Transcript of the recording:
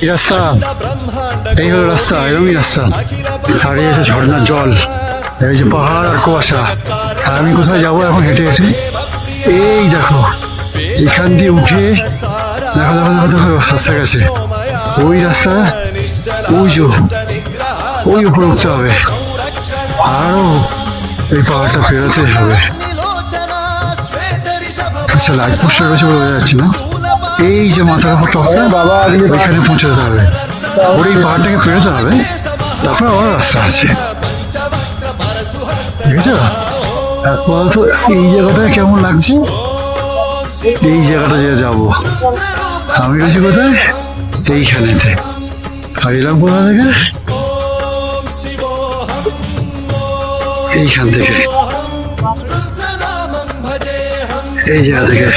এই রাস্তা, এই হলো রাস্তা, এরকমই রাস্তা। আর এই আছে ঝর্ণার জল, এই যে পাহাড় আর কুয়াশা। আর আমি কোথায় যাবো এখন হেঁটে হেঁটে? এই দেখো, এখান দিয়ে উঠে দেখো দেখো দেখো দেখো রাস্তা গেছে। ওই রাস্তা, ওই যে ওই উপরে উঠতে হবে, আরো এই পাহাড়টা ফেরাতে হবে। আচ্ছা, লাইট পোস্টার কাছে বোঝা যাচ্ছে না। এই যে মাথার উপর টপটা, বাবা ওইখানে পৌঁছাতে হবে। ওর এই পাহাড়টাকে ফেরোতে হবে, তারপর আবার রাস্তা আছে। দেখেছো? বলতো এই জায়গাটা কেমন লাগছে? এই জায়গাটা যে যাবো, আমি রয়েছি কোথায়? এইখানেতে। আর এলাম কোথা থেকে? এইখান থেকে, এই জায়গা থেকে।